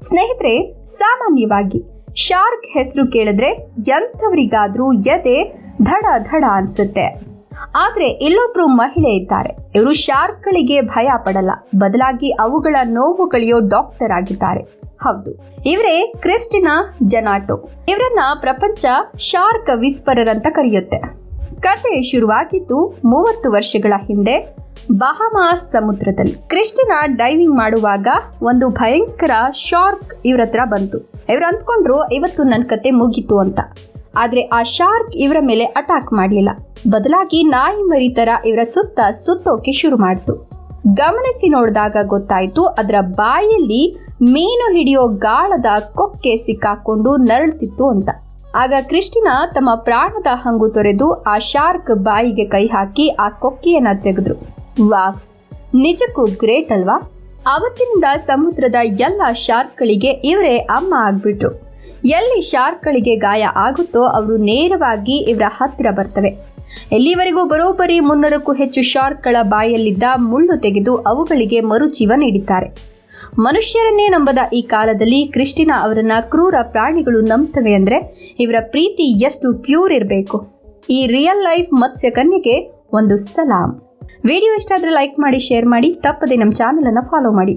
ಸ್ನೇಹಿತರೆ, ಸಾಮಾನ್ಯವಾಗಿ ಶಾರ್ಕ್ ಹೆಸರು ಕೇಳಿದ್ರೆ ಎಂಥವರಿಗಾದ್ರೂ ಎದೆ ಧಡ ಧಡ ಅನ್ಸುತ್ತೆ. ಆದ್ರೆ ಇಲ್ಲೊಬ್ರು ಮಹಿಳೆ ಇದ್ದಾರೆ. ಇವರು ಶಾರ್ಕ್ಗಳಿಗೆ ಭಯ ಪಡಲ್ಲ, ಬದಲಾಗಿ ಅವುಗಳ ನೋವುಗಳಿಯೋ ಡಾಕ್ಟರ್ ಆಗಿದ್ದಾರೆ. ಹೌದು, ಇವರೇ ಕ್ರಿಸ್ಟಿನಾ ಜನಾಟೋ. ಇವರನ್ನ ಪ್ರಪಂಚ ಶಾರ್ಕ್ ವಿಸ್ಪರರ್ ಅಂತ ಕರೆಯುತ್ತೆ. ಕತೆ ಶುರುವಾಗಿದ್ದು 30 ವರ್ಷಗಳ ಹಿಂದೆ ಬಹಾಮಾಸ್ ಸಮುದ್ರದಲ್ಲಿ. ಕ್ರಿಸ್ಟಿನಾ ಡೈವಿಂಗ್ ಮಾಡುವಾಗ ಒಂದು ಭಯಂಕರ ಶಾರ್ಕ್ ಇವ್ರ ಹತ್ರ ಬಂತು. ಇವ್ರು ಅಂದ್ಕೊಂಡ್ರು ಇವತ್ತು ನನ್ನ ಕತೆ ಮುಗೀತು ಅಂತ. ಆದ್ರೆ ಆ ಶಾರ್ಕ್ ಇವರ ಮೇಲೆ ಅಟ್ಯಾಕ್ ಮಾಡಲಿಲ್ಲ, ಬದಲಾಗಿ ನಾಯಿ ಮರಿ ತರ ಇವರ ಸುತ್ತೋಕೆ ಶುರು ಮಾಡ್ತು. ಗಮನಿಸಿ ನೋಡಿದಾಗ ಗೊತ್ತಾಯ್ತು, ಅದರ ಬಾಯಲ್ಲಿ ಮೀನು ಹಿಡಿಯೋ ಗಾಳದ ಕೊಕ್ಕೆ ಸಿಕ್ಕಾಕೊಂಡು ನರಳುತ್ತಿತ್ತು ಅಂತ. ಆಗ ಕ್ರಿಸ್ಟಿನಾ ತಮ್ಮ ಪ್ರಾಣದ ಹಂಗು ತೊರೆದು ಆ ಶಾರ್ಕ್ ಬಾಯಿಗೆ ಕೈ ಹಾಕಿ ಆ ಕೊಕ್ಕಿಯನ್ನ ತೆಗೆದ್ರು. ವಾವ್, ನಿಜಕ್ಕೂ ಗ್ರೇಟ್ ಅಲ್ವಾ? ಅವತ್ತಿನಿಂದ ಸಮುದ್ರದ ಎಲ್ಲ ಶಾರ್ಕ್ಗಳಿಗೆ ಇವರೇ ಅಮ್ಮ ಆಗ್ಬಿಟ್ರು. ಎಲ್ಲಿ ಶಾರ್ಕ್ಗಳಿಗೆ ಗಾಯ ಆಗುತ್ತೋ ಅವರು ನೇರವಾಗಿ ಇವರ ಹತ್ತಿರ ಬರ್ತವೆ. ಎಲ್ಲಿವರೆಗೂ ಬರೋಬ್ಬರಿ 300ಕ್ಕೂ ಹೆಚ್ಚು ಶಾರ್ಕ್ಗಳ ಬಾಯಲ್ಲಿದ್ದ ಮುಳ್ಳು ತೆಗೆದು ಅವುಗಳಿಗೆ ಮರುಜೀವ ನೀಡಿದ್ದಾರೆ. ಮನುಷ್ಯರನ್ನೇ ನಂಬದ ಈ ಕಾಲದಲ್ಲಿ ಕ್ರಿಸ್ಟಿನಾ ಅವರನ್ನ ಕ್ರೂರ ಪ್ರಾಣಿಗಳು ನಂಬ್ತವೆ ಅಂದ್ರೆ ಇವರ ಪ್ರೀತಿ ಎಷ್ಟು ಪ್ಯೂರ್ ಇರಬೇಕು. ಈ ರಿಯಲ್ ಲೈಫ್ ಮತ್ಸ್ಯ ಕನ್ಯೆಗೆ ಒಂದು ಸಲಾಂ. ವಿಡಿಯೋ ಇಷ್ಟ ಆದರೆ ಲೈಕ್ ಮಾಡಿ, ಶೇರ್ ಮಾಡಿ, ತಪ್ಪದೆ ನಮ್ಮ ಚಾನಲ್ ಅನ್ನು ಫಾಲೋ ಮಾಡಿ.